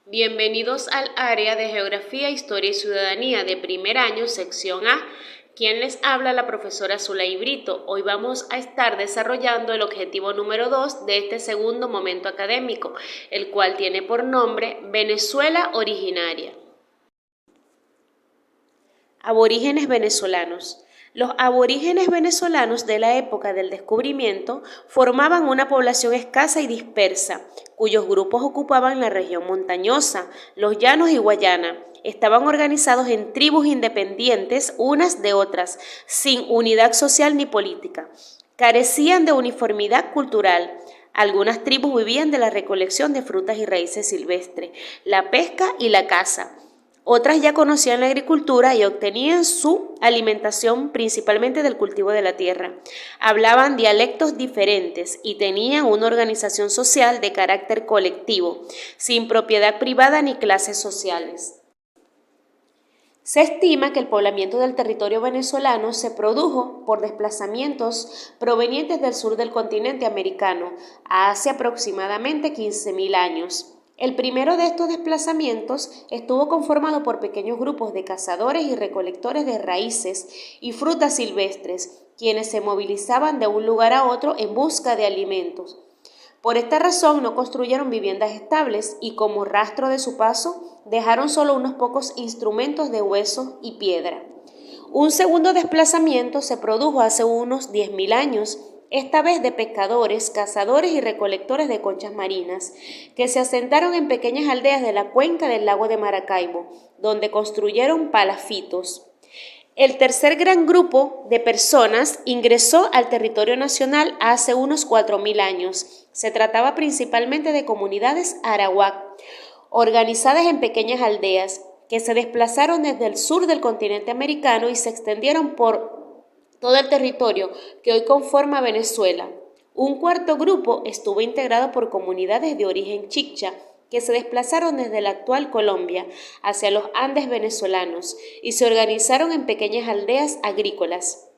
Bienvenidos al área de Geografía, Historia y Ciudadanía de primer año, sección A. Quien les habla, la profesora Zulay Brito. Hoy vamos a estar desarrollando el objetivo número 2 de este segundo momento académico, el cual tiene por nombre Venezuela originaria. Aborígenes venezolanos. Los aborígenes venezolanos de la época del descubrimiento formaban una población escasa y dispersa, cuyos grupos ocupaban la región montañosa, los llanos y Guayana. Estaban organizados en tribus independientes unas de otras, sin unidad social ni política. Carecían de uniformidad cultural. Algunas tribus vivían de la recolección de frutas y raíces silvestres, la pesca y la caza. Otras ya conocían la agricultura y obtenían su alimentación principalmente del cultivo de la tierra. Hablaban dialectos diferentes y tenían una organización social de carácter colectivo, sin propiedad privada ni clases sociales. Se estima que el poblamiento del territorio venezolano se produjo por desplazamientos provenientes del sur del continente americano, hace aproximadamente 15.000 años. El primero de estos desplazamientos estuvo conformado por pequeños grupos de cazadores y recolectores de raíces y frutas silvestres, quienes se movilizaban de un lugar a otro en busca de alimentos. Por esta razón no construyeron viviendas estables y como rastro de su paso dejaron solo unos pocos instrumentos de hueso y piedra. Un segundo desplazamiento se produjo hace unos 10.000 años, esta vez de pescadores, cazadores y recolectores de conchas marinas, que se asentaron en pequeñas aldeas de la cuenca del lago de Maracaibo, donde construyeron palafitos. El tercer gran grupo de personas ingresó al territorio nacional hace unos 4.000 años. Se trataba principalmente de comunidades arawak, organizadas en pequeñas aldeas, que se desplazaron desde el sur del continente americano y se extendieron por todo el territorio que hoy conforma Venezuela. Un cuarto grupo estuvo integrado por comunidades de origen chicha, que se desplazaron desde la actual Colombia hacia los Andes venezolanos y se organizaron en pequeñas aldeas agrícolas.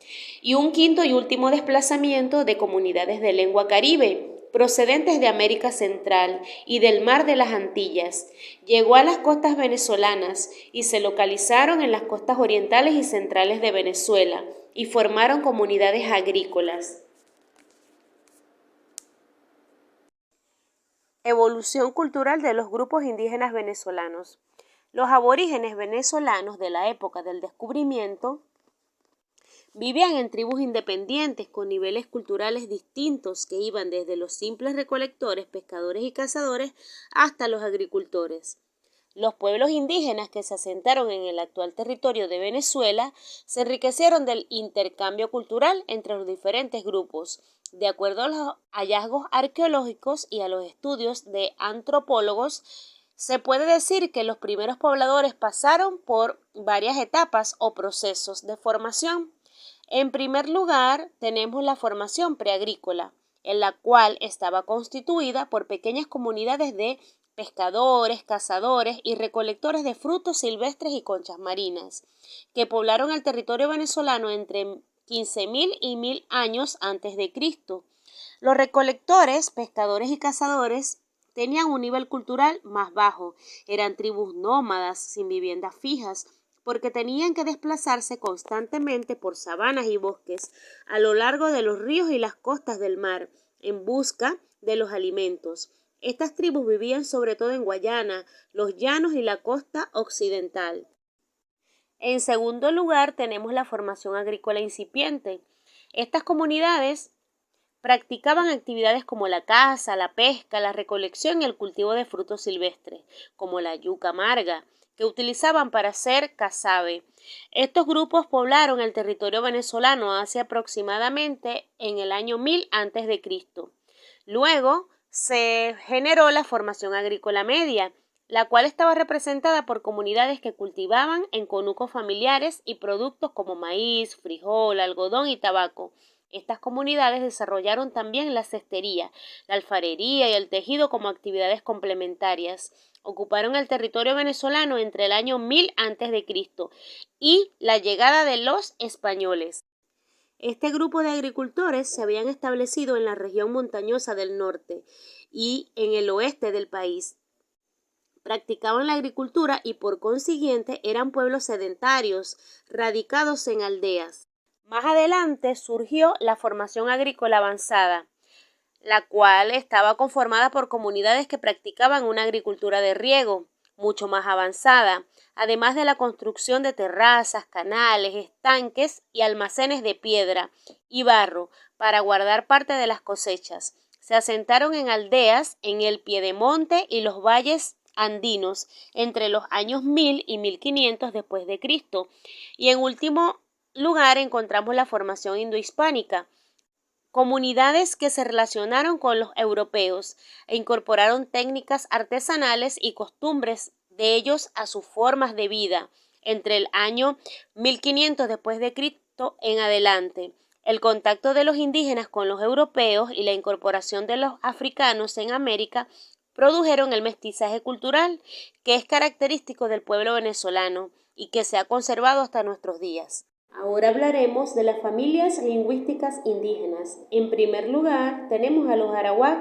Y un quinto y último desplazamiento de comunidades de lengua caribe, procedentes de América Central y del Mar de las Antillas. Llegó a las costas venezolanas y se localizaron en las costas orientales y centrales de Venezuela y formaron comunidades agrícolas. Evolución cultural de los grupos indígenas venezolanos. Los aborígenes venezolanos de la época del descubrimiento vivían en tribus independientes con niveles culturales distintos que iban desde los simples recolectores, pescadores y cazadores hasta los agricultores. Los pueblos indígenas que se asentaron en el actual territorio de Venezuela se enriquecieron del intercambio cultural entre los diferentes grupos. De acuerdo a los hallazgos arqueológicos y a los estudios de antropólogos, se puede decir que los primeros pobladores pasaron por varias etapas o procesos de formación. En primer lugar, tenemos la formación preagrícola, en la cual estaba constituida por pequeñas comunidades de pescadores, cazadores y recolectores de frutos silvestres y conchas marinas, que poblaron el territorio venezolano entre 15.000 y 1.000 años antes de Cristo. Los recolectores, pescadores y cazadores tenían un nivel cultural más bajo, eran tribus nómadas sin viviendas fijas, porque tenían que desplazarse constantemente por sabanas y bosques a lo largo de los ríos y las costas del mar, en busca de los alimentos. Estas tribus vivían sobre todo en Guayana, los llanos y la costa occidental. En segundo lugar, tenemos la formación agrícola incipiente. Estas comunidades practicaban actividades como la caza, la pesca, la recolección y el cultivo de frutos silvestres, como la yuca amarga, que utilizaban para hacer casabe. Estos grupos poblaron el territorio venezolano hace aproximadamente en el año 1000 a.C. Luego se generó la formación agrícola media, la cual estaba representada por comunidades que cultivaban en conucos familiares y productos como maíz, frijol, algodón y tabaco. Estas comunidades desarrollaron también la cestería, la alfarería y el tejido como actividades complementarias. Ocuparon el territorio venezolano entre el año 1000 a.C. y la llegada de los españoles. Este grupo de agricultores se habían establecido en la región montañosa del norte y en el oeste del país. practicaban la agricultura y por consiguiente eran pueblos sedentarios, radicados en aldeas. Más adelante surgió la formación agrícola avanzada, la cual estaba conformada por comunidades que practicaban una agricultura de riego mucho más avanzada, además de la construcción de terrazas, canales, estanques y almacenes de piedra y barro para guardar parte de las cosechas. Se asentaron en aldeas en el piedemonte y los valles andinos entre los años 1000 y 1500 después de Cristo. Y en último lugar encontramos la formación indohispánica, comunidades que se relacionaron con los europeos e incorporaron técnicas artesanales y costumbres de ellos a sus formas de vida entre el año 1500 después de Cristo en adelante. El contacto de los indígenas con los europeos y la incorporación de los africanos en América produjeron el mestizaje cultural que es característico del pueblo venezolano y que se ha conservado hasta nuestros días. Ahora hablaremos de las familias lingüísticas indígenas. En primer lugar, tenemos a los arawak.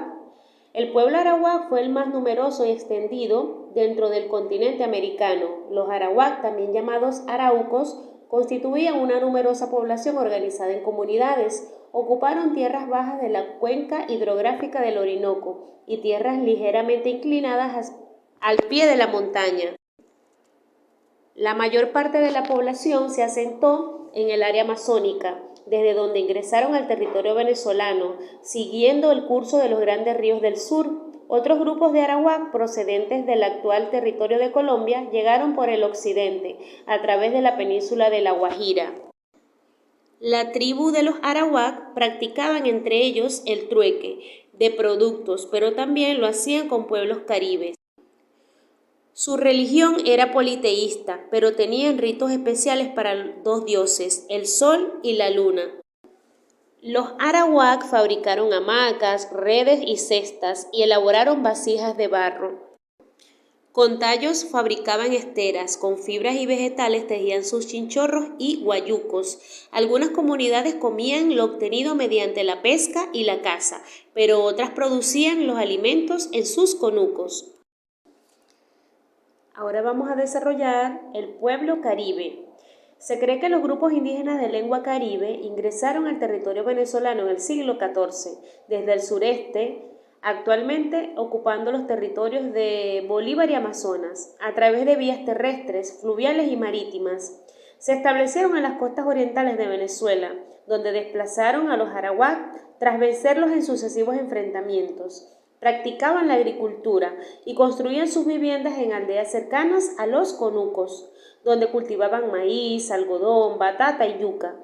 El pueblo arawak fue el más numeroso y extendido dentro del continente americano. Los arawak, también llamados araucos, constituían una numerosa población organizada en comunidades. Ocuparon tierras bajas de la cuenca hidrográfica del Orinoco y tierras ligeramente inclinadas al pie de la montaña. La mayor parte de la población se asentó en el área amazónica, desde donde ingresaron al territorio venezolano, siguiendo el curso de los grandes ríos del sur. Otros grupos de arawak procedentes del actual territorio de Colombia llegaron por el occidente, a través de la península de La Guajira. La tribu de los arawak practicaban entre ellos el trueque de productos, pero también lo hacían con pueblos caribes. Su religión era politeísta, pero tenían ritos especiales para dos dioses, el sol y la luna. Los arawak fabricaron hamacas, redes y cestas y elaboraron vasijas de barro. Con tallos fabricaban esteras, con fibras y vegetales tejían sus chinchorros y guayucos. Algunas comunidades comían lo obtenido mediante la pesca y la caza, pero otras producían los alimentos en sus conucos. Ahora vamos a desarrollar el pueblo caribe. Se cree que los grupos indígenas de lengua caribe ingresaron al territorio venezolano en el siglo XIV, desde el sureste, actualmente ocupando los territorios de Bolívar y Amazonas, a través de vías terrestres, fluviales y marítimas. Se establecieron en las costas orientales de Venezuela, donde desplazaron a los arawak tras vencerlos en sucesivos enfrentamientos. Practicaban la agricultura y construían sus viviendas en aldeas cercanas a los conucos, donde cultivaban maíz, algodón, batata y yuca.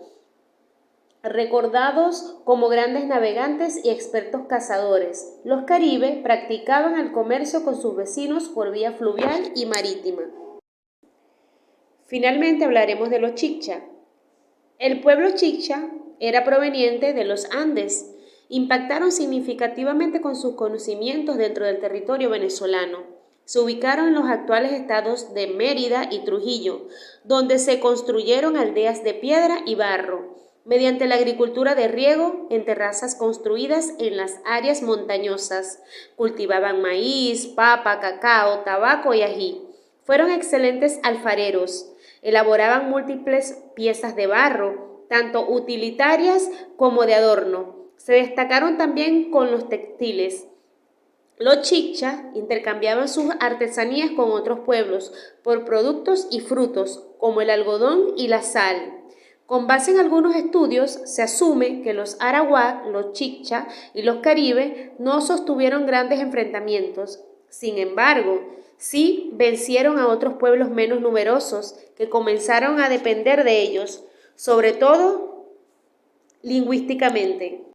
Recordados como grandes navegantes y expertos cazadores, los caribes practicaban el comercio con sus vecinos por vía fluvial y marítima. Finalmente hablaremos de los chicha. El pueblo chicha era proveniente de los Andes. Impactaron significativamente con sus conocimientos dentro del territorio venezolano. Se ubicaron en los actuales estados de Mérida y Trujillo, donde se construyeron aldeas de piedra y barro, mediante la agricultura de riego en terrazas construidas en las áreas montañosas. Cultivaban maíz, papa, cacao, tabaco y ají. Fueron excelentes alfareros. Elaboraban múltiples piezas de barro, tanto utilitarias como de adorno. Se destacaron también con los textiles. Los chicha intercambiaban sus artesanías con otros pueblos por productos y frutos, como el algodón y la sal. Con base en algunos estudios, se asume que los arawak, los chicha y los caribes no sostuvieron grandes enfrentamientos. Sin embargo, sí vencieron a otros pueblos menos numerosos que comenzaron a depender de ellos, sobre todo lingüísticamente.